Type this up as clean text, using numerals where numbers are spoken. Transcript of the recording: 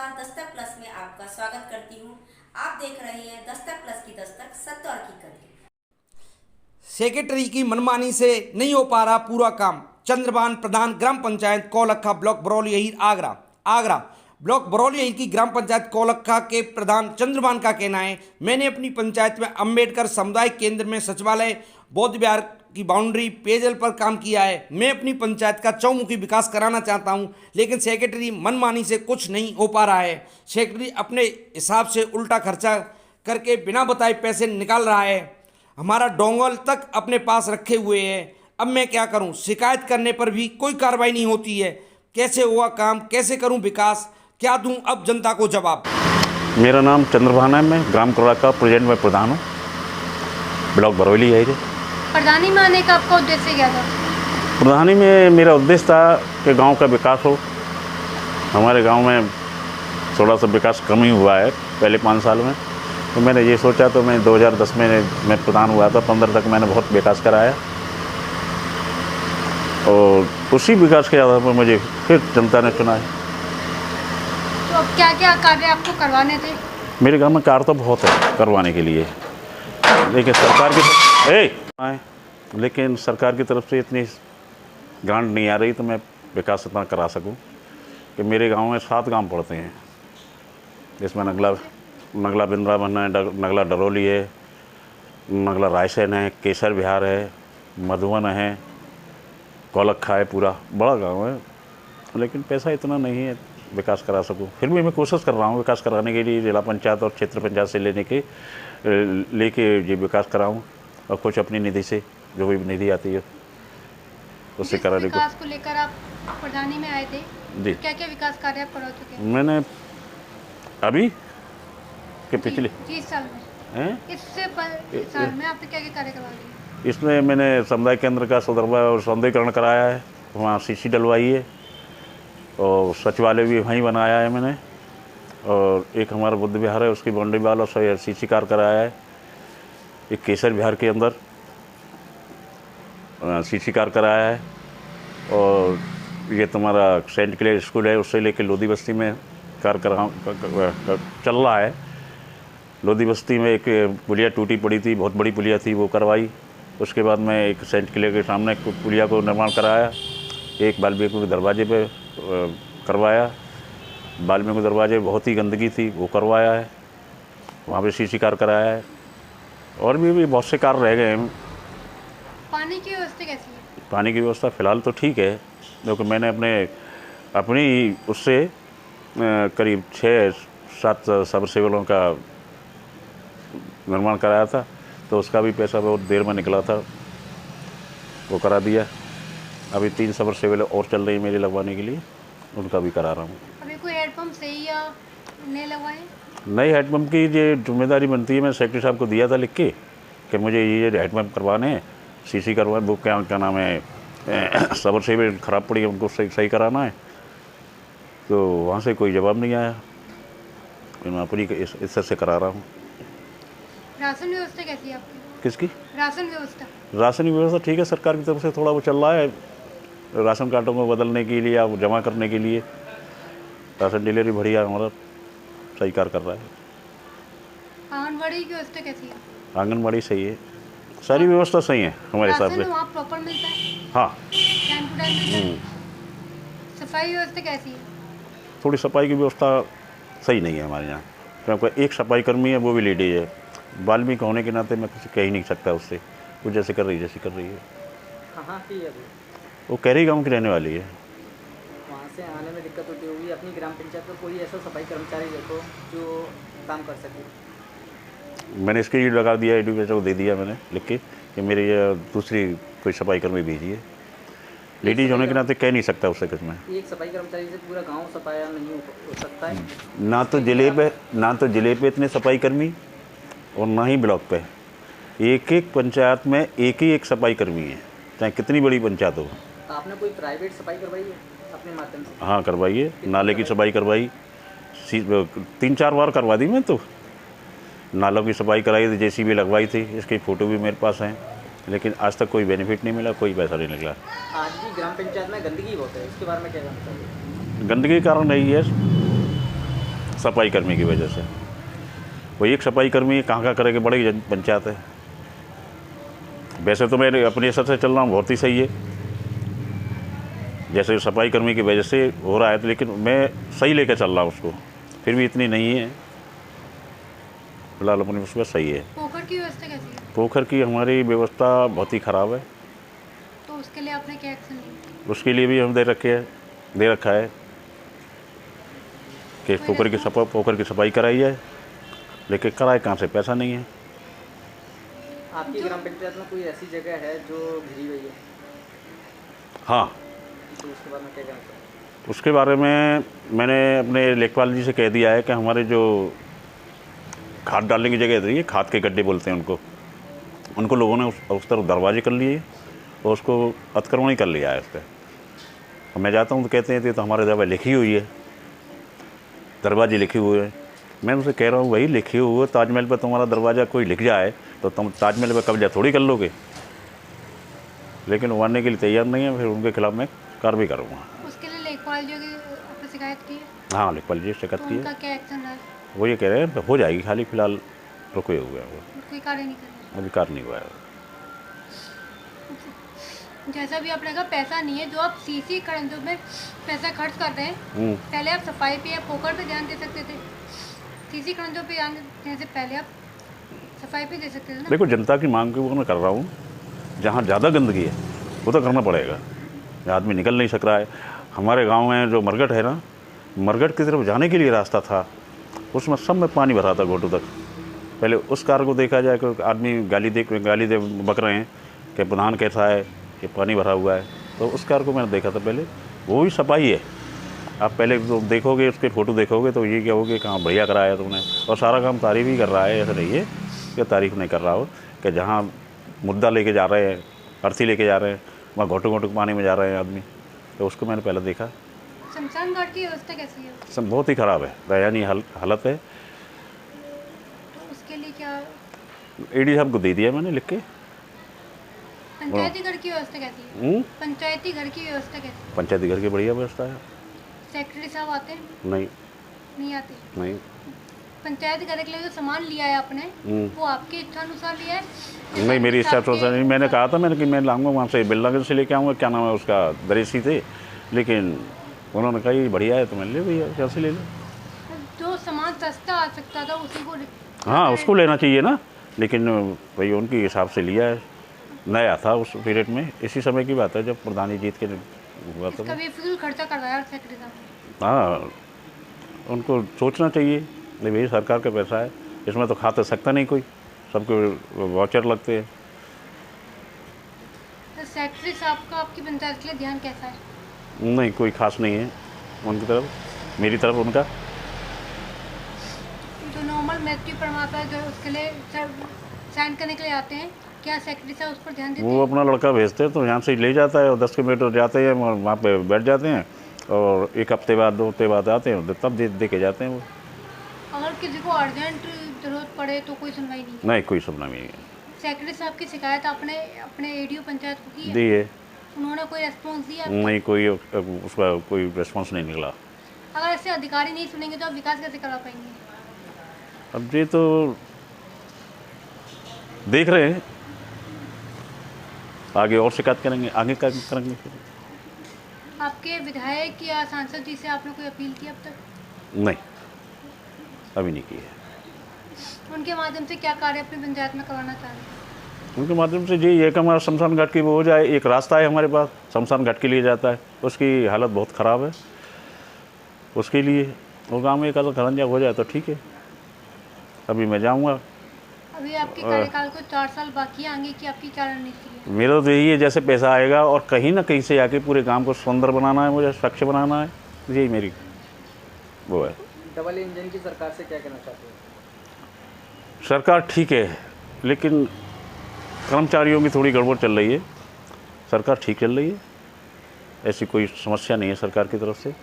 नमस्कार, दस्तक प्लस में आपका स्वागत करती हूँ। आप देख रहे हैं दस्तक प्लस की दस्तक, सत्य और हकीकत। सेक्रेटरी की मनमानी से नहीं हो पा रहा पूरा काम। चंद्रभान प्रधान ग्राम पंचायत कौलखा ब्लॉक बरौली आगरा आगरा ब्लॉक बरौली की ग्राम पंचायत कौलखा के प्रधान चंद्रभान का कहना है, मैंने अपनी पंचायत में अंबेडकर सामुदायिक केंद्र में शौचालय, बौद्ध विहार की बाउंड्री, पेयजल पर काम किया है। मैं अपनी पंचायत का चौमुखी विकास कराना चाहता हूं, लेकिन सेक्रेटरी मनमानी से कुछ नहीं हो पा रहा है। सेक्रेटरी अपने हिसाब से उल्टा खर्चा करके बिना बताए पैसे निकाल रहा है। हमारा डोंगल तक अपने पास रखे हुए है। अब मैं क्या करूं? शिकायत करने पर भी कोई कार्रवाई नहीं होती है। कैसे हुआ काम, कैसे करूं विकास, क्या दूं अब जनता को जवाब? मेरा नाम चंद्रभान है, मैं ग्राम कोड़ा का प्रेजेंट में प्रधान हूँ, ब्लॉक बरौली है। प्रधानी में आने का आपका उद्देश्य क्या था? प्रधानी में मेरा उद्देश्य था कि गांव का विकास हो। हमारे गांव में थोड़ा सा विकास कम ही हुआ है पहले 5 साल में, तो मैंने ये सोचा, तो मैं 2010 में मैं प्रधान हुआ था। 15 तक मैंने बहुत विकास कराया और उसी विकास के आधार पर मुझे फिर जनता ने चुना है। तो अब क्या क्या कार्य आपको करवाने थे? मेरे गांव में कार्य तो बहुत है करवाने के लिए, लेकिन सरकार की तरफ से इतनी ग्रांट नहीं आ रही तो मैं विकास इतना करा सकूं कि मेरे गांव में 7 गांव पड़ते हैं, जिसमें नगला वृंदावन है, नगला डरोली है, नगला रायसेन है, केसर विहार है, मधुवन है, कौलखा है। पूरा बड़ा गांव है, लेकिन पैसा इतना नहीं है विकास करा सकूं। फिर भी मैं कोशिश कर रहा हूं विकास कराने के लिए। जिला पंचायत और क्षेत्र पंचायत से लेके ये विकास कराऊं, और कुछ अपनी निधि से जो भी निधि आती है उससे कराने को। विकास को लेकर आप प्रधानी में आए थे जी, क्या क्या विकास कार्य आप करा चुके हैं? मैंने अभी के पिछले 30 साल में हैं इससे साल में आपने क्या क्या कार्य करवा दिए? इसमें मैंने समुदाय केंद्र का सौंदर्यीकरण कराया है, वहाँ सीसी डलवाई है, और सचिवालय भी वहीं बनाया है मैंने, और एक हमारा बुद्ध विहार है उसकी बाउंड्री वाल और सीसी कार कराया है। एक केसर विहार के अंदर सीसी कार कराया है, और ये तुम्हारा सेंट क्लेयर स्कूल है उससे लेके लोधी बस्ती में कार चल रहा है। लोधी बस्ती में एक पुलिया टूटी पड़ी थी, बहुत बड़ी पुलिया थी, वो करवाई। उसके बाद में एक सेंट क्लेयर के सामने पुलिया को निर्माण कराया। एक बाल्मीकि के दरवाजे पे करवाया। बाल्मीकि के दरवाजे बहुत ही गंदगी थी, वो करवाया है, वहाँ पे सीसी कार कराया है। और भी बहुत से कार्य रह गए हैं। पानी की व्यवस्था कैसी है? पानी की व्यवस्था फ़िलहाल तो ठीक है, क्योंकि मैंने अपनी उससे करीब 6-7 सबमर्सिबलों का निर्माण कराया था, तो उसका भी पैसा बहुत देर में निकला था, वो करा दिया। अभी 3 सबमर्सिबल और चल रही है मेरी लगवाने के लिए, उनका भी करा रहा हूँ। अभी कोई हैंडपम्प सही या नए लगवाए? नई हैंडपम्प की जो जिम्मेदारी बनती है, मैं सेक्रेटरी साहब को दिया था लिख के कि मुझे ये हैंडपम्प करवाने हैं, सीसी करवाने, वो क्या नाम है, सबमर्सिबल ख़राब पड़ी है उनको सही कराना है। तो वहाँ से कोई जवाब नहीं आया, मैं अपनी इस से करा रहा हूँ। राशन व्यवस्था कैसी है आपकी? किसकी? राशन व्यवस्था। राशन व्यवस्था ठीक है, सरकार की तरफ से थोड़ा वो चल रहा है, राशन कार्डों को बदलने के लिए या जमा करने के लिए। राशन डिलीवरी बढ़िया हमारा सही कार्य कर रहा है। आंगनबाड़ी की व्यवस्था कैसी है? आंगनबाड़ी सही है, सारी व्यवस्था सही है हमारे हिसाब से। वहाँ प्रॉपर मिलता है? हाँ, टाइम टू टाइम मिलता है? सफाई व्यवस्था कैसी है? थोड़ी सफाई की व्यवस्था सही नहीं है हमारे यहाँ, क्योंकि एक सफाई कर्मी है, वो भी लेडीज है। वाल्मीकि होने के नाते मैं कुछ कह ही नहीं सकता उससे, वो जैसे कर रही है। कहाँ की है वो कैरी गाँव की रहने वाली है। वहाँ से आने में दिक्कत होती होगी। अपनी ग्राम पंचायत में कोई ऐसा सफाई कर्मचारी देखो जो काम कर सके। मैंने इसके लिए लगा दिया, एडुकेटर को दे दिया मैंने लिख के कि मेरी दूसरी कोई सफाई कर्मी भेजिए। लेडीज होने के नाते कह नहीं सकता उससे कुछ मैं। एक सफाई कर्मचारी से पूरा गांव सफाया नहीं हो सकता है। ना तो जिले पे इतने सफाई कर्मी और ना ही ब्लॉक पे। एक पंचायत में एक सफाई कर्मी है, चाहे कितनी बड़ी पंचायत हो। आपने कोई प्राइवेट सफाई करवाई है अपने माध्यम से? हाँ, करवाई है। नाले की सफाई करवाई, 3-4 बार करवा दी मैं तो। नालों की सफाई कराई थी, JCB लगवाई थी, इसकी फ़ोटो भी मेरे पास हैं, लेकिन आज तक कोई बेनिफिट नहीं मिला, कोई पैसा नहीं निकला। आज भी ग्राम पंचायत में गंदगी बहुत है, इसके बारे में क्या जानना चाहिए? गंदगी के कारण नहीं है, सफाई कर्मी की वजह से। वो एक सफाई कर्मी कहाँ करेगा, बड़ी पंचायत है। वैसे तो मैं अपने हिसाब से चल रहा हूँ, बहुत ही सही है, जैसे सफाई कर्मी की वजह से हो रहा है, तो लेकिन मैं सही लेकर चल रहा हूँ उसको, फिर भी इतनी नहीं है फिलहाल अपनी उसमें सही है। पोखर की व्यवस्था कैसी है? पोखर की हमारी व्यवस्था बहुत ही ख़राब है, तो उसके लिए आपने क्या एक्शन लिया? उसके लिए भी हम दे रखा है कि पोखर की सफाई कराई जाए, लेकिन कराए कहाँ से, पैसा नहीं है। आपकी ग्राम पंचायत में कोई ऐसी जगह है जो घिरी हुई है? हाँ, तो उसके बारे में क्या कहना चाहते हैं? उसके बारे में मैंने अपने लेखपाल जी से कह दिया है कि हमारे जो खाद डालने की जगह है, खाद के गड्ढे बोलते हैं उनको लोगों ने उस तरफ दरवाजे कर लिए और उसको अतिक्रमण ही कर लिया है उस पर। मैं जाता हूँ तो कहते हैं तो हमारे दरवाजे लिखी हुई है, दरवाजे लिखे हुए हैं। मैं उनसे कह रहा हूँ भाई लिखे हुए ताजमहल पर तुम्हारा दरवाज़ा कोई लिख जाए तो तुम ताजमहल पर कब्जा थोड़ी कर लोगे, लेकिन वो मानने के लिए तैयार नहीं है। फिर उनके खिलाफ मैं कार्रवाई करूँगा। उसके लिए लेखपाल जी की आपने शिकायत की है? हाँ, लेखपाल जी शिकायत तो की उनका है, क्या एक्शन रहा? वो ये कह रहे हैं हो जाएगी, खाली फिलहाल रुके हुए हैं, वो कोई कार्य नहीं कर रहे? अभी कार्य नहीं हुआ है। जैसा भी आपने कहा पैसा नहीं है, जो आप सीसी खड़ंजों में पैसा खर्च कर रहे हैं, पहले आप सफाई पे या पोखर पे ध्यान दे सकते थे। सीसी खड़ंजों पे ध्यान देने से पहले आप सफाई पे दे सकते थे ना। देखो, जनता की मांग को मैं कर रहा हूँ, जहाँ ज़्यादा गंदगी है वो तो करना पड़ेगा, आदमी निकल नहीं सक रहा है। हमारे गांव में जो मरघट है ना, मरघट की तरफ जाने के लिए रास्ता था, उसमें सब में पानी भरा था घोटों तक। पहले उस कार्य को देखा जाए कि आदमी गाली दे बक रहे हैं कि प्रधान कैसा है, कि पानी भरा हुआ है, तो उस कार्य को मैंने देखा था पहले, वो भी सफाई है। आप पहले तो देखोगे, उसके फ़ोटो देखोगे तो ये क्या होगा कि हाँ बढ़िया कराया तुमने, और सारा काम तारीफ ही कर रहा है, ऐसा नहीं है कि तारीफ नहीं कर रहा हो, कि जहाँ मुद्दा लेके जा रहे हैं, अर्थी लेके जा रहे हैं, वहाँ घोटों पानी में जा रहे हैं आदमी, तो उसको मैंने पहले देखा। शमशान घाट की व्यवस्था कैसी है? सब बहुत ही ख़राब है, दयनीय हालत है। तो उसके लिए क्या एडी साहब को दे दिया मैंने लिख के। पंचायती घर की व्यवस्था कैसी है? पंचायती घर की व्यवस्था कैसी है? पंचायती घर की बढ़िया व्यवस्था है। सेक्रेटरी साहब आते हैं? नहीं नहीं आते? नहीं, पंचायत घर के लिए जो सामान लिया है आपने, वो आपकी इच्छा अनुसार लिया है? नहीं मेरी इच्छा तो नहीं। मैंने कहा था कि मैं लाऊंगा वहाँ से, बिल्लागंज से लेके आऊँगा, क्या नाम है उसका, दरेसी थे, लेकिन उन्होंने कहा ये बढ़िया है तो मैंने ले भैया, कैसे ले लो। जो सामान सस्ता आ सकता था उसी को हाँ, उसको लेना चाहिए ना, लेकिन भाई उनके हिसाब से लिया है, नया था उस पीरियड में। इसी समय की बात है जब प्रधानी जीत के हुआ था। इसका भी फिजूल खर्चा करवाया सेक्रेटरी साहब। हाँ, उनको सोचना चाहिए, नहीं भाई सरकार का पैसा है, इसमें तो खा तो सकता नहीं कोई, सबके वाउचर लगते हैं। तो सेक्रेटरी साहब का आपकी पंचायत के लिए ध्यान कैसा है? नहीं, कोई खास नहीं है उनकी तरफ, मेरी तरफ उनका। जो नॉर्मल मृत्यु प्रमाण पत्र जो उसके लिए साइन करने के लिए आते हैं, क्या सेक्रेटरी साहब उस पर ध्यान देते हैं? वो अपना लड़का भेजते हैं तो यहाँ से ले जाता है और 10 किलोमीटर जाते हैं, वहाँ पे बैठ जाते हैं और 1 हफ्ते बाद 2 हफ्ते बाद आते हैं, तब दे के जाते हैं वो। अगर किसी को अर्जेंट जरूरत पड़े तो कोई सुनवाई नहीं? कोई सुनना नहीं है। सेक्रेटरी साहब की शिकायत आपने अपने एडीओ पंचायत को की है? दी है। उन्होंने कोई रेस्पॉन्स दिया? नहीं, कोई उसका कोई रिस्पॉन्स नहीं निकला। अगर ऐसे अधिकारी नहीं सुनेंगे तो आप विकास कैसे करा पाएंगे? अब ये तो देख रहे हैं, आगे और शिकायत करेंगे, आगे क्या करेंगे। आपके विधायक या सांसद जी से आपने कोई अपील की अब तक? नहीं, अभी नहीं की है। उनके माध्यम से क्या कार्य अपनी पंचायत में करवाना चाह रहे हैं? उनके माध्यम से यही है कि हमारा शमशान घाट की वो हो जाए। एक रास्ता है हमारे पास, शमशान घाट के लिए जाता है, उसकी हालत बहुत ख़राब है, उसके लिए वो गाँव में एक आधा खरंजा हो जाए तो ठीक है। अभी मैं जाऊँगा। अभी आपके कार्यकाल को 4 साल बाकी है, आगे की आपकी क्या रणनीति है? मेरा तो यही है, जैसे पैसा आएगा और कहीं ना कहीं से आके पूरे गांव को सुंदर बनाना है, मुझे स्वच्छ बनाना है, यही मेरी वो है। डबल इंजन की सरकार से क्या कहना चाहते हैं? सरकार ठीक है, लेकिन कर्मचारियों की थोड़ी गड़बड़ चल रही है। सरकार ठीक चल रही है, ऐसी कोई समस्या नहीं है सरकार की तरफ से।